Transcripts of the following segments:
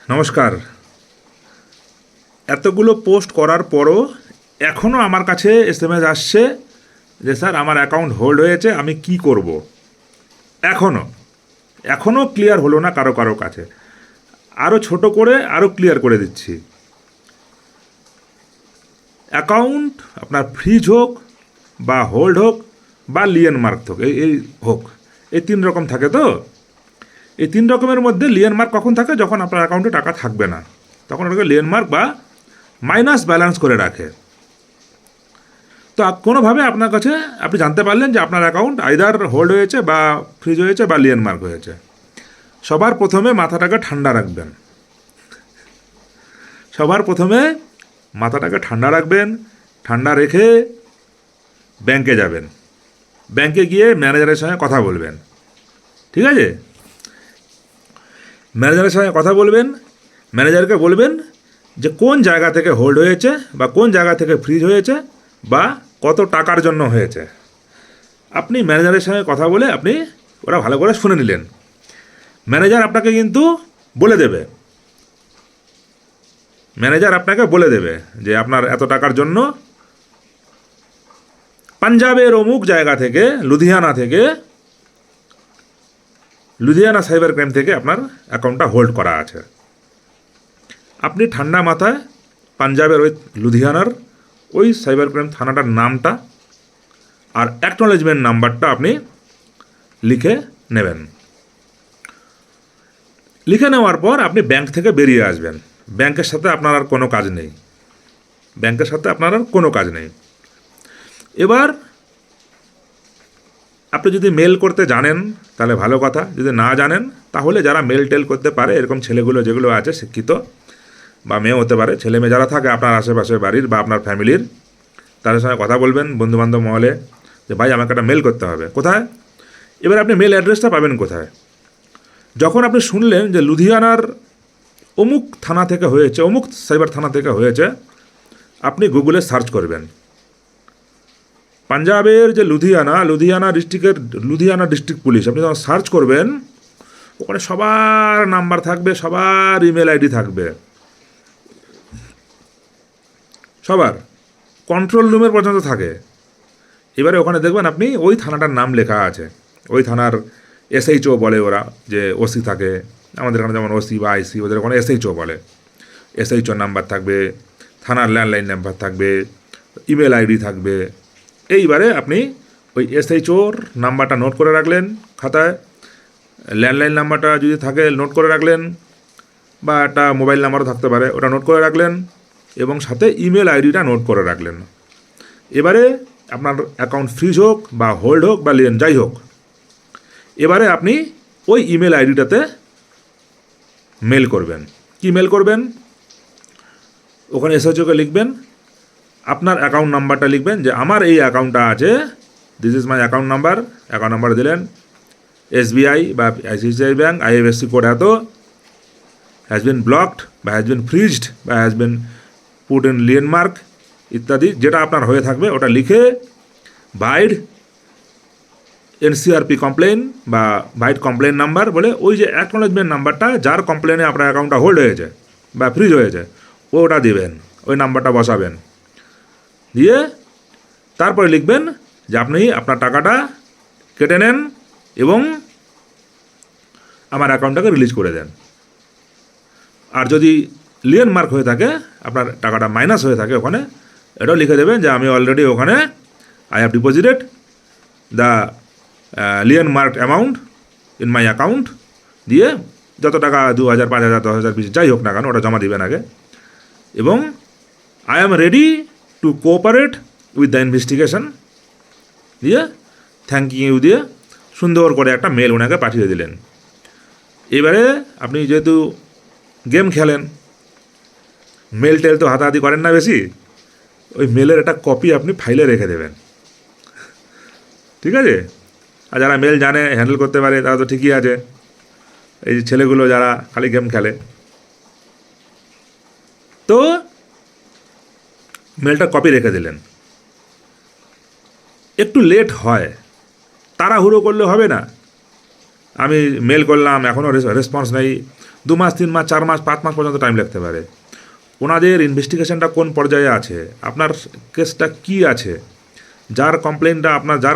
নমস্কার। এতগুলো পোস্ট করার পরও এখনও আমার কাছে এসএমএস আসছে যে স্যার আমার অ্যাকাউন্ট হোল্ড হয়েছে, আমি কি করব। এখনও এখনও ক্লিয়ার হলো না কারো কারো কাছে। আরও ছোট করে আরও ক্লিয়ার করে দিচ্ছি। অ্যাকাউন্ট আপনার ফ্রিজ হোক বা হোল্ড হোক বা লিয়েন মার্ক হোক, এই হোক, এই তিন রকম থাকে। তো এই তিন রকমের মধ্যে লিয়েন মার্ক কখন থাকে? যখন আপনার অ্যাকাউন্টে টাকা থাকবে না, তখন ওটাকে লিয়েন মার্ক বা মাইনাস ব্যালেন্স করে রাখে। তো কোনোভাবে আপনার কাছে আপনি জানতে পারলেন যে আপনার অ্যাকাউন্ট আইদার হোল্ড হয়েছে বা ফ্রিজ হয়েছে বা লিয়েন মার্ক হয়েছে। সবার প্রথমে মাথাটাকে ঠান্ডা রাখবেন। ঠান্ডা রাখবেন। ঠান্ডা রেখে ব্যাংকে যাবেন। ব্যাংকে গিয়ে ম্যানেজারের সঙ্গে কথা বলবেন। ঠিক আছে? ম্যানেজারের সঙ্গে কথা বলবেন। ম্যানেজারকে বলবেন যে কোন জায়গা থেকে হোল্ড হয়েছে বা কোন জায়গা থেকে ফ্রিজ হয়েছে বা কত টাকার জন্য হয়েছে। আপনি ম্যানেজারের সঙ্গে কথা বলে আপনি ওরা ভালো করে শুনে নিলেন। ম্যানেজার আপনাকে কিন্তু বলে দেবে, যে আপনার এত টাকার জন্য পাঞ্জাবের অমুক জায়গা থেকে, লুধিয়ানা সাইবার ক্রাইম থেকে আপনার অ্যাকাউন্টটা হোল্ড করা আছে। আপনি ঠান্ডা মাথায় পাঞ্জাবের ওই লুধিয়ানার ওই সাইবার ক্রাইম থানাটার নামটা আর অ্যাকনোলেজমেন্ট নাম্বারটা আপনি লিখে নেবেন। লিখে নেওয়ার পর আপনি ব্যাংক থেকে বেরিয়ে আসবেন। ব্যাংকের সাথে আপনার আর কোনো কাজ নেই। এবার আপনি যদি মেল করতে জানেন তাহলে ভালো কথা, যদি না জানেন তাহলে যারা মেল টেল করতে পারে, এরকম ছেলেগুলো যেগুলো আছে শিক্ষিত বা মেয়ে হতে পারে, ছেলে মেয়ে যারা থাকে আপনার আশেপাশের বাড়ির বা আপনার ফ্যামিলির, তাদের সঙ্গে কথা বলবেন বন্ধুবান্ধব মহলে, যে ভাই আমাকে একটা মেল করতে হবে। কোথায়? এবার আপনি মেল অ্যাড্রেসটা পাবেন কোথায়? যখন আপনি শুনলেন যে লুধিয়ানার অমুক থানা থেকে হয়েছে, অমুক সাইবার থানা থেকে হয়েছে, আপনি গুগলে সার্চ করবেন পাঞ্জাবের যে লুধিয়ানা ডিস্ট্রিক্ট পুলিশ। আপনি যখন সার্চ করবেন ওখানে সবার নাম্বার থাকবে, সবার ইমেল আইডি থাকবে, সবার কন্ট্রোল রুমের পর্যন্ত থাকে। এবারে ওখানে দেখবেন আপনি ওই থানাটার নাম লেখা আছে। ওই থানার এসএইচও বলে ওরা, যে ওসি থাকে আমাদের এখানে, যেমন ওসি বা আইসি, ওদের ওখানে এসএইচও বলে। এসএইচও নাম্বার থাকবে, থানার ল্যান্ডলাইন নাম্বার থাকবে, ইমেল আইডি থাকবে। এইবারে আপনি ওই এসএইচওর নাম্বারটা নোট করে রাখলেন খাতায়, ল্যান্ডলাইন নাম্বারটা যদি থাকে নোট করে রাখলেন, বা একটা মোবাইল নাম্বারও থাকতে পারে, ওটা নোট করে রাখলেন, এবং সাথে ইমেল আইডিটা নোট করে রাখলেন। এবারে আপনার অ্যাকাউন্ট ফ্রিজ হোক বা হোল্ড হোক বা লিয়েন যাই হোক, এবারে আপনি ওই ইমেল আইডিটাতে মেল করবেন। কি মেল করবেন? ওখানে এসএইচওকে লিখবেন, আপনার অ্যাকাউন্ট নাম্বারটা লিখবেন, যে আমার এই অ্যাকাউন্টটা আছে, this is my account number দিলেন, এসবিআই বা আইসিআইসিআই ব্যাঙ্ক, আইএফএসসি কোড এত, হ্যাজ বিন ব্লকড বা হ্যাজ বিন ফ্রিজড বা has been put in Leyen mark ইত্যাদি, যেটা আপনার হয়ে থাকবে ওটা লিখে ভাইড এনসিআরপি কমপ্লেন বা ভাইড কমপ্লেন নাম্বার বলে, ওই যে অ্যাকনোলেজমেন্ট নাম্বারটা যার কমপ্লেনে আপনার অ্যাকাউন্টটা হোল্ড হয়েছে বা ফ্রিজ হয়েছে, ওটা দিবেন, ওই নাম্বারটা বসাবেন। দিয়ে তারপরে লিখবেন যে আপনি আপনার টাকাটা কেটে নেন এবং আমার অ্যাকাউন্টটাকে রিলিজ করে দেন। আর যদি লিয়েন মার্ক হয়ে থাকে, আপনার টাকাটা মাইনাস হয়ে থাকে, ওখানে এটাও লিখে দেবেন যে আমি অলরেডি ওখানে I have deposited the Leyen mark amount in my account, দিয়ে যত টাকা 2000, 5000, 10,000, 20,000 যাই হোক না কেন ওটা জমা দিবেন আগে, এবং I am ready to cooperate with the investigation দিয়ে থ্যাংক ইউ দিয়ে সুন্দর করে একটা মেল ওনাকে পাঠিয়ে দিলেন। এবারে আপনি যেহেতু গেম খেলেন, মেল টেল তো হাতাহাতি করেন না বেশি, ওই মেলের একটা কপি আপনি ফাইলে রেখে দেবেন। ঠিক আছে? আর যারা মেল জানে, হ্যান্ডেল করতে পারে, তারা তো ঠিকই আছে। এই যে ছেলেগুলো যারা খালি গেম খেলে, তো মেলটা কপি রেখে দিলেন। একটু লেট হয়, তাড়াহুড়ো করলে হবে না। আমি মেল করলাম, এখনও রেসপন্স নেই, 2 মাস 3 মাস 4 মাস 5 মাস পর্যন্ত টাইম লাগতে পারে। ওনাদের ইনভেস্টিগেশনটা কোন পর্যায়ে আছে, আপনার কেসটা কি আছে, যার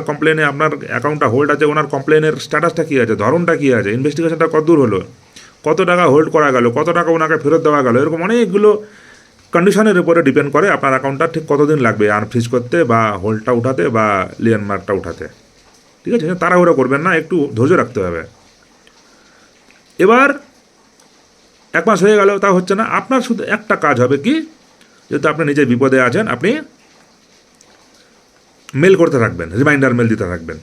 কমপ্লেনে আপনার অ্যাকাউন্টটা হোল্ড আছে ওনার কমপ্লেনের স্ট্যাটাসটা কী আছে, ধরনটা কী আছে, ইনভেস্টিগেশনটা কতদূর হলো, কত টাকা হোল্ড করা গেল, কত টাকা ওনাকে ফেরত দেওয়া গেল, এরকম অনেকগুলো কন্ডিশনের উপরে ডিপেন্ড করে আপনার অ্যাকাউন্টটা ঠিক কতদিন লাগবে আনফ্রিজ করতে বা হোল্ডটা উঠাতে বা লিয়ান মার্কটা উঠাতে। ঠিক আছে, তাড়াহুড়ো করবেন না, একটু ধৈর্য রাখতে হবে। এবার 1 মাস হয়ে গেল, তা হচ্ছে না, আপনার শুধু একটা কাজ হবে কি, যেহেতু আপনি নিজে বিপদে আছেন, আপনি মেল করতে থাকবেন, রিমাইন্ডার মেল দিতে থাকবেন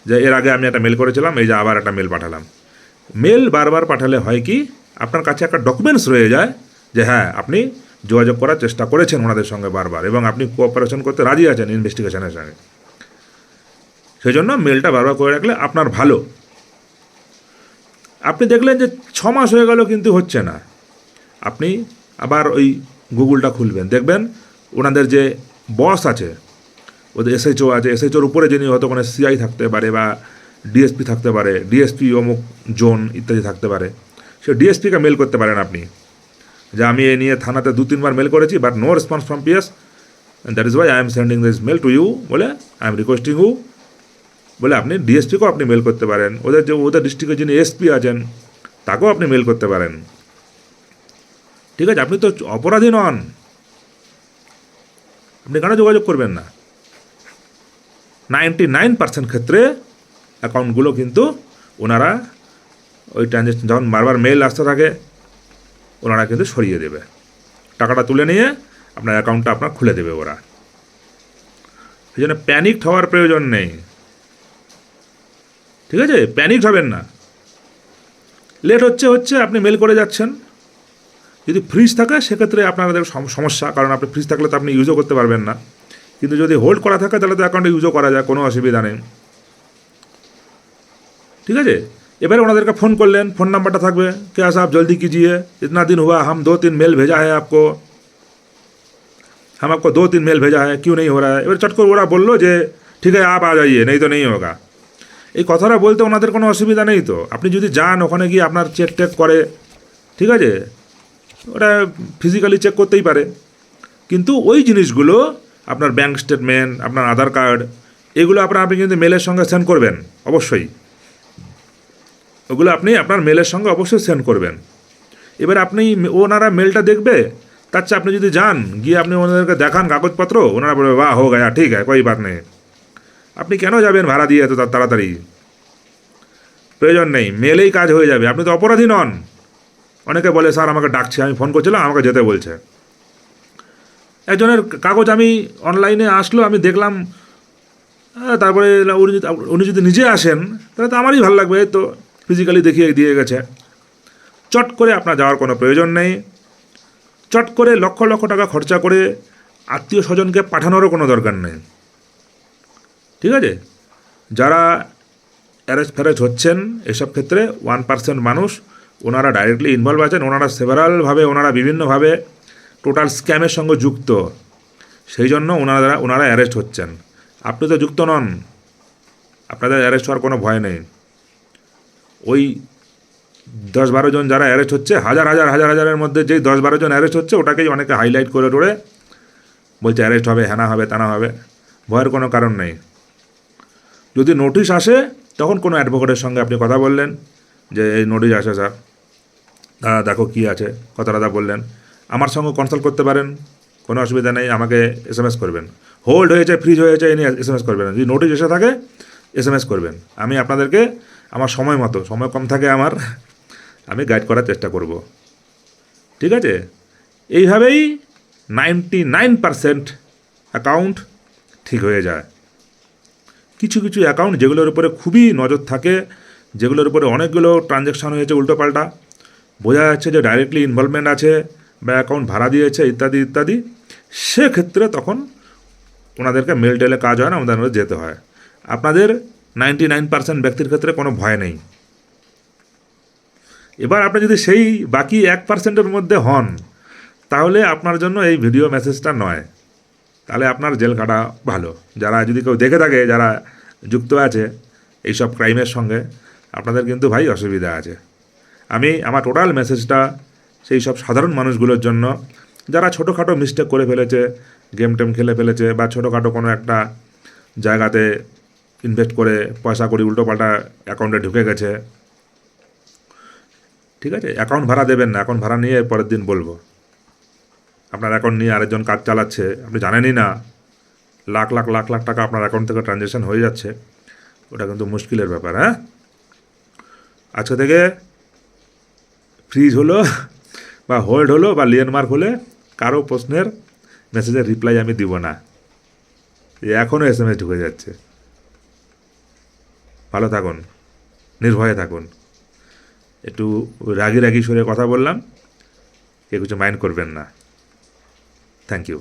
যে এর আগে আমি একটা মেল করেছিলাম, এই যে আবার একটা মেল পাঠালাম। মেল বারবার পাঠালে হয় কি, আপনার কাছে একটা ডকুমেন্টস রয়ে যায় যে হ্যাঁ আপনি যোগাযোগ করার চেষ্টা করেছেন ওনাদের সঙ্গে বারবার এবং আপনি কোঅপারেশন করতে রাজি আছেন ইনভেস্টিগেশনের সঙ্গে। সেই জন্য মেলটা বারবার করে রাখলে আপনার ভালো। আপনি দেখলেন যে 6 মাস হয়ে গেল কিন্তু হচ্ছে না, আপনি আবার ওই গুগলটা খুলবেন, দেখবেন ওনাদের যে বস আছে, ওদের এসএইচও আছে, এসএইচওর উপরে যিনি হয়তো কোনো সিআই থাকতে পারে বা ডিএসপি থাকতে পারে, ডিএসপি অমুক জোন ইত্যাদি থাকতে পারে, সে ডিএসপিকে মেল করতে পারেন আপনি যে আমি এ নিয়ে থানাতে 2-3 বার মেল করেছি but no response from PS, that is why I am sending this mail to you, বলে আই এম রিকোয়েস্টিং ইউ, বলে আপনি ডিএসপিকেও আপনি মেল করতে পারেন, ওদের ডিস্ট্রিক্টের যিনি এসপি আছেন তাকেও আপনি মেল করতে পারেন। ঠিক আছে, আপনি তো অপরাধী নন, আপনি কেন যোগাযোগ করবেন না? 99% ক্ষেত্রে অ্যাকাউন্টগুলো কিন্তু ওনারা ওই ট্রানজ্যাকশন যখন বারবার মেল আসতে থাকে ওনারা কিন্তু সরিয়ে দেবে, টাকাটা তুলে নিয়ে আপনার অ্যাকাউন্টটা আপনার খুলে দেবে ওরা। সেই জন্য প্যানিক হওয়ার প্রয়োজন নেই। ঠিক আছে, প্যানিক হবেন না। লেট হচ্ছে আপনি মেল করে যাচ্ছেন। যদি ফ্রিজ থাকে সেক্ষেত্রে আপনাদের সমস্যা, কারণ আপনি ফ্রিজ থাকলে তো আপনি ইউজও করতে পারবেন না, কিন্তু যদি হোল্ড করা থাকে তাহলে তো অ্যাকাউন্টে ইউজও করা যায়, কোনো অসুবিধা নেই। ঠিক আছে, এবারে ওনাদেরকে ফোন করলেন, ফোন নাম্বারটা থাকবে, क्या साहब जल्दी कीजिए, इतना दिन हुआ, हम 2-3 मेल भेजा है आपको, हम आपको 2-3 मेल भेजा है, क्यों नहीं हो रहा है। এবার চট করে ওরা বললো যে ঠিক আছে आप आ जाइए, नहीं तो नहीं होगा। এই কথাটা বলতে ওনাদের কোনো অসুবিধা নেই তো, আপনি যদি যান ওখানে গিয়ে আপনার চেক টেক করে, ঠিক আছে, ওটা ফিজিক্যালি চেক করতেই পারে, কিন্তু ওই জিনিসগুলো আপনার ব্যাঙ্ক স্টেটমেন্ট, আপনার আধার কার্ড, এগুলো আপনি কিন্তু মেলের সঙ্গে সেন্ড করবেন অবশ্যই, ওগুলো আপনি আপনার মেলের সঙ্গে অবশ্যই সেন্ড করবেন। এবার আপনি ওনারা মেলটা দেখবে, তার চেয়ে আপনি যদি যান গিয়ে আপনি ওনাদেরকে দেখান কাগজপত্র, ওনারা বলবে বাহ হো গয়া, ঠিক আছে কোই বাত নেই। আপনি কেন যাবেন ভাড়া দিয়ে এত তাড়াতাড়ি, প্রয়োজন নেই, মেলেই কাজ হয়ে যাবে, আপনি তো অপরাধী নন। অনেকে বলে স্যার আমাকে ডাকছে, আমি ফোন করছিলাম আমাকে যেতে বলছে। একজনের কাগজ আমি অনলাইনে আসলো, আমি দেখলাম, তারপরে উনি যদি নিজে আসেন তাহলে তো আমারই ভালো লাগবে, তো ফিজিক্যালি দেখিয়ে দিয়ে গেছে। চট করে আপনার যাওয়ার কোনো প্রয়োজন নেই, চট করে লক্ষ লক্ষ টাকা খরচা করে আত্মীয় স্বজনকে পাঠানোরও কোনো দরকার নেই। ঠিক আছে, যারা অ্যারেস্ট ফ্যারেস্ট হচ্ছেন এসব ক্ষেত্রে 1% মানুষ ওনারা ডাইরেক্টলি ইনভলভ আছেন, ওনারা সেভারালভাবে, ওনারা বিভিন্নভাবে টোটাল স্ক্যামের সঙ্গে যুক্ত, সেই জন্য ওনারা অ্যারেস্ট হচ্ছেন। আপনি তো যুক্ত নন, আপনাদের অ্যারেস্ট হওয়ার কোনো ভয় নেই। ওই 10-12 জন যারা অ্যারেস্ট হচ্ছে, হাজারের মধ্যে যেই 10-12 জন অ্যারেস্ট হচ্ছে ওটাকেই অনেকে হাইলাইট করে টোরে বলছে অ্যারেস্ট হবে, হ্যানা হবে, তানা হবে। ভয়ের কোনো কারণ নেই। যদি নোটিশ আসে তখন কোনো অ্যাডভোকেটের সঙ্গে আপনি কথা বললেন যে এই নোটিশ আসে স্যার, দাদা দেখো কী আছে, কথাটা বললেন, আমার সঙ্গে কনসাল্ট করতে পারেন, কোনো অসুবিধা নেই, আমাকে SMS করবেন। হোল্ড হয়েছে, ফ্রিজ হয়েছে এই নিয়ে SMS করবেন না, যদি নোটিশ এসে থাকে SMS করবেন। আমি আপনাদেরকে আমার সময় মতো, সময় কম থাকে আমার, আমি গাইড করার চেষ্টা করব। ঠিক আছে, এইভাবেই 99% অ্যাকাউন্ট ঠিক হয়ে যায়। কিছু কিছু অ্যাকাউন্ট যেগুলোর উপরে খুবই নজর থাকে, যেগুলোর উপরে অনেকগুলো ট্রানজ্যাকশান হয়েছে উল্টোপাল্টা, বোঝা যাচ্ছে যে ডাইরেক্টলি ইনভলভমেন্ট আছে বা অ্যাকাউন্ট ভাড়া দিয়েছে ইত্যাদি ইত্যাদি, সেক্ষেত্রে তখন ওনাদেরকে মেল টেলে কাজ হয় না, ওনাদের যেতে হয়। আপনাদের 99% ব্যক্তির ক্ষেত্রে কোনো ভয় নেই। এবার আপনি যদি সেই বাকি 1%-এর মধ্যে হন, তাহলে আপনার জন্য এই ভিডিও মেসেজটা নয়, তাহলে আপনার জেল কাটা ভালো। যারা যদি কেউ দেখে থাকে, যারা যুক্ত আছে এইসব ক্রাইমের সঙ্গে, আপনাদের কিন্তু ভাই অসুবিধা আছে। আমি আমার টোটাল মেসেজটা সেই সব সাধারণ মানুষগুলোর জন্য যারা ছোটোখাটো মিস্টেক করে ফেলেছে, গেম টেম খেলে ফেলেছে, বা ছোটোখাটো কোনো একটা জায়গাতে ইনভেস্ট করে পয়সা করি উল্টোপাল্টা অ্যাকাউন্টে ঢুকে গেছে। ঠিক আছে, অ্যাকাউন্ট ভাড়া দেবেন না, অ্যাকাউন্ট ভাড়া নিয়ে পরের দিন বলবো। আপনার অ্যাকাউন্ট নিয়ে আরেকজন কাজ চালাচ্ছে, আপনি জানেনই না, লাখ লাখ লাখ লাখ টাকা আপনার অ্যাকাউন্ট থেকে ট্রানজ্যাকশন হয়ে যাচ্ছে, ওটা কিন্তু মুশকিলের ব্যাপার। হ্যাঁ, আজকে থেকে ফ্রিজ হলো বা হোল্ড হলো বা ল্যান্ডমার্ক হলে কারো প্রশ্নের মেসেজের রিপ্লাই আমি দিব না। এখনও SMS ঢুকে যাচ্ছে। ভালো থাকুন, নির্ভয়ে থাকুন। একটু রাগি রাগি সুরে কথা বললাম, কেউ কিছু মাইন্ড করবেন না। Thank you.